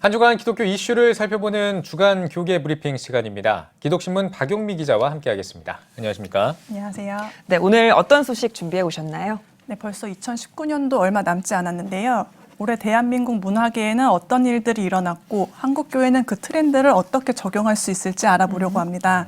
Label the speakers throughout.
Speaker 1: 한 주간 기독교 이슈를 살펴보는 주간 교계 브리핑 시간입니다. 기독신문 박용미 기자와 함께하겠습니다. 안녕하십니까?
Speaker 2: 안녕하세요.
Speaker 3: 네, 오늘 어떤 소식 준비해 오셨나요?
Speaker 2: 네, 벌써 2019년도 얼마 남지 않았는데요. 올해 대한민국 문화계에는 어떤 일들이 일어났고 한국교회는 그 트렌드를 어떻게 적용할 수 있을지 알아보려고 합니다.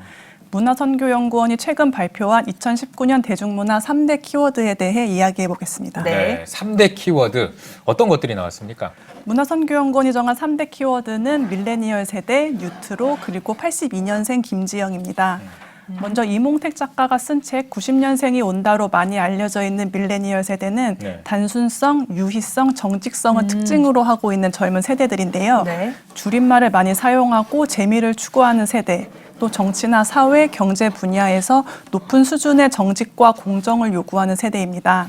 Speaker 2: 문화선교연구원이 최근 발표한 2019년 대중문화 3대 키워드에 대해 이야기해 보겠습니다.
Speaker 1: 네, 3대 키워드 어떤 것들이 나왔습니까?
Speaker 2: 문화선교연구원이 정한 3대 키워드는 밀레니얼 세대, 뉴트로, 그리고 82년생 김지영입니다. 먼저 이몽택 작가가 쓴 책 90년생이 온다로 많이 알려져 있는 밀레니얼 세대는 단순성, 유희성, 정직성을 특징으로 하고 있는 젊은 세대들인데요. 줄임말을 많이 사용하고 재미를 추구하는 세대, 또 정치나 사회, 경제 분야에서 높은 수준의 정직과 공정을 요구하는 세대입니다.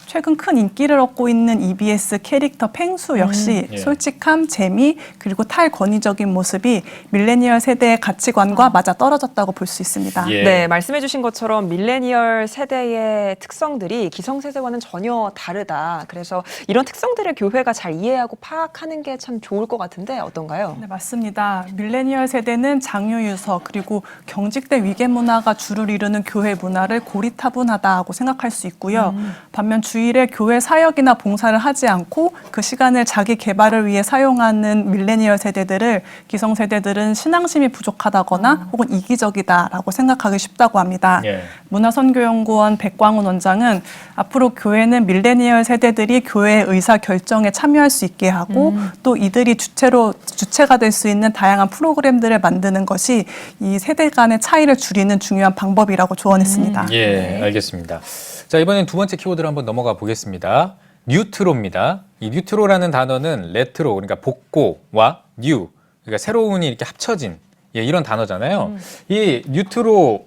Speaker 2: 최근 큰 인기를 얻고 있는 EBS 캐릭터 펭수 역시 솔직함, 재미, 그리고 탈권위적인 모습이 밀레니얼 세대의 가치관과 맞아 떨어졌다고 볼 수 있습니다.
Speaker 3: 네, 말씀해 주신 것처럼 밀레니얼 세대의 특성들이 기성세대와는 전혀 다르다. 그래서 이런 특성들을 교회가 잘 이해하고 파악하는 게 참 좋을 것 같은데 어떤가요?
Speaker 2: 네, 맞습니다. 밀레니얼 세대는 장유유서 그리고 경직된 위계 문화가 주를 이루는 교회 문화를 고리타분하다고 생각할 수 있고요. 반면 주일에 교회 사역이나 봉사를 하지 않고 그 시간을 자기 개발을 위해 사용하는 밀레니얼 세대들을 기성세대들은 신앙심이 부족하다거나 혹은 이기적이다라고 생각하기 쉽다고 합니다. 문화선교연구원 백광훈 원장은 앞으로 교회는 밀레니얼 세대들이 교회의 의사 결정에 참여할 수 있게 하고 또 이들이 주체가 될 수 있는 다양한 프로그램들을 만드는 것이 이 세대 간의 차이를 줄이는 중요한 방법이라고 조언했습니다.
Speaker 1: 알겠습니다. 자, 이번엔 두 번째 키워드로 한번 넘어가 보겠습니다. 뉴트로입니다. 이 뉴트로라는 단어는 레트로, 그러니까 복고와 뉴, 그러니까 새로운이 이렇게 합쳐진 이런 단어잖아요. 이 뉴트로가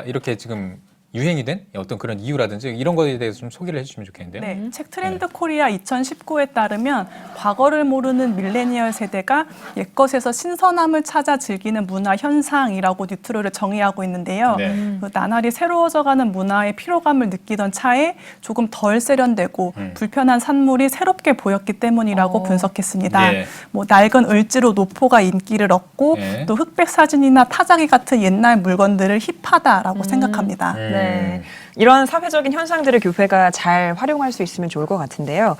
Speaker 1: 이렇게 지금 유행이 된 어떤 그런 이유라든지 이런 거에 대해서 좀 소개를 해주시면 좋겠는데요.
Speaker 2: 네, 책 트렌드 코리아 2019에 따르면 과거를 모르는 밀레니얼 세대가 옛것에서 신선함을 찾아 즐기는 문화 현상이라고 뉴트로를 정의하고 있는데요. 그 나날이 새로워져가는 문화의 피로감을 느끼던 차에 조금 덜 세련되고 불편한 산물이 새롭게 보였기 때문이라고 분석했습니다. 뭐 낡은 을지로 노포가 인기를 얻고 또 흑백 사진이나 타자기 같은 옛날 물건들을 힙하다라고 생각합니다.
Speaker 3: 이런 사회적인 현상들을 교회가 잘 활용할 수 있으면 좋을 것 같은데요.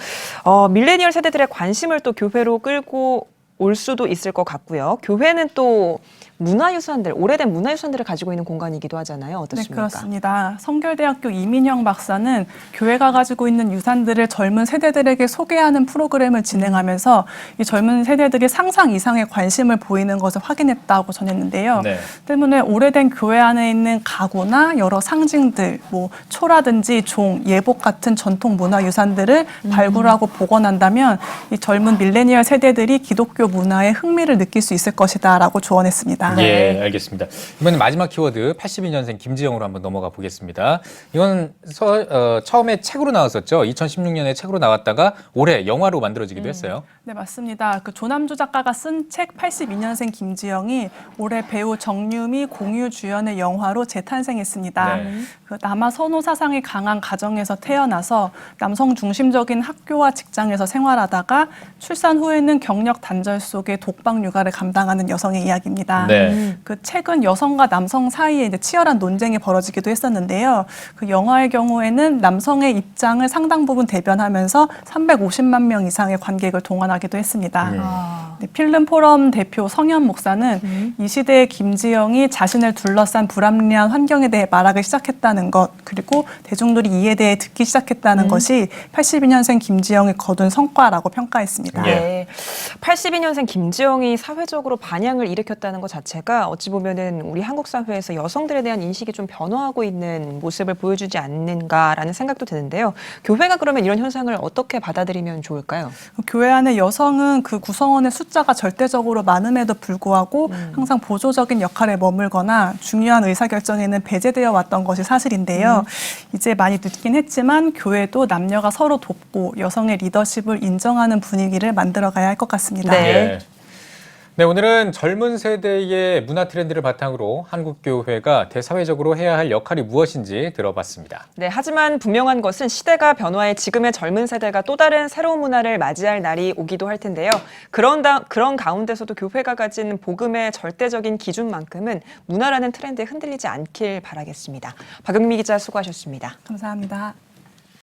Speaker 3: 밀레니얼 세대들의 관심을 또 교회로 끌고 올 수도 있을 것 같고요. 교회는 또 문화유산들, 오래된 문화유산들을 가지고 있는 공간이기도 하잖아요. 어떻습니까?
Speaker 2: 네, 그렇습니다. 성결대학교 이민영 박사는 교회가 가지고 있는 유산들을 젊은 세대들에게 소개하는 프로그램을 진행하면서 이 젊은 세대들이 상상 이상의 관심을 보이는 것을 확인했다고 전했는데요. 때문에 오래된 교회 안에 있는 가구나 여러 상징들, 뭐 초라든지 종, 예복 같은 전통 문화유산들을 발굴하고 복원한다면 이 젊은 밀레니얼 세대들이 기독교 문화에 흥미를 느낄 수 있을 것이다라고 조언했습니다.
Speaker 1: 알겠습니다. 이번엔 마지막 키워드 82년생 김지영으로 한번 넘어가 보겠습니다. 이건 처음에 책으로 나왔었죠. 2016년에 책으로 나왔다가 올해 영화로 만들어지기도 했어요.
Speaker 2: 네, 맞습니다. 그 조남주 작가가 쓴 책 82년생 김지영이 올해 배우 정유미, 공유 주연의 영화로 재탄생했습니다. 그 남아 선호 사상이 강한 가정에서 태어나서 남성 중심적인 학교와 직장에서 생활하다가 출산 후에는 경력 단절 속에 독박 육아를 감당하는 여성의 이야기입니다. 그 책은 여성과 남성 사이에 이제 치열한 논쟁이 벌어지기도 했었는데요. 그 영화의 경우에는 남성의 입장을 상당 부분 대변하면서 350만 명 이상의 관객을 동원하기도 했습니다. 필름 포럼 대표 성현 목사는 이 시대의 김지영이 자신을 둘러싼 불합리한 환경에 대해 말하기 시작했다는 것, 그리고 대중들이 이에 대해 듣기 시작했다는 것이 82년생 김지영이 거둔 성과라고 평가했습니다.
Speaker 3: 82년생 김지영이 사회적으로 반향을 일으켰다는 것 자체가 어찌 보면은 우리 한국 사회에서 여성들에 대한 인식이 좀 변화하고 있는 모습을 보여주지 않는가라는 생각도 드는데요. 교회가 그러면 이런 현상을 어떻게 받아들이면 좋을까요?
Speaker 2: 교회 안에 여성은 그 구성원의 숫자가 절대적으로 많음에도 불구하고 항상 보조적인 역할에 머물거나 중요한 의사결정에는 배제되어 왔던 것이 사실인데요. 이제 많이 늦긴 했지만 교회도 남녀가 서로 돕고 여성의 리더십을 인정하는 분위기를 만들어가야 할 것 같습니다.
Speaker 1: 네, 오늘은 젊은 세대의 문화 트렌드를 바탕으로 한국 교회가 대사회적으로 해야 할 역할이 무엇인지 들어봤습니다.
Speaker 3: 네, 하지만 분명한 것은 시대가 변화해 지금의 젊은 세대가 또 다른 새로운 문화를 맞이할 날이 오기도 할 텐데요. 그런 가운데서도 교회가 가진 복음의 절대적인 기준만큼은 문화라는 트렌드에 흔들리지 않길 바라겠습니다. 박영미 기자 수고하셨습니다.
Speaker 2: 감사합니다.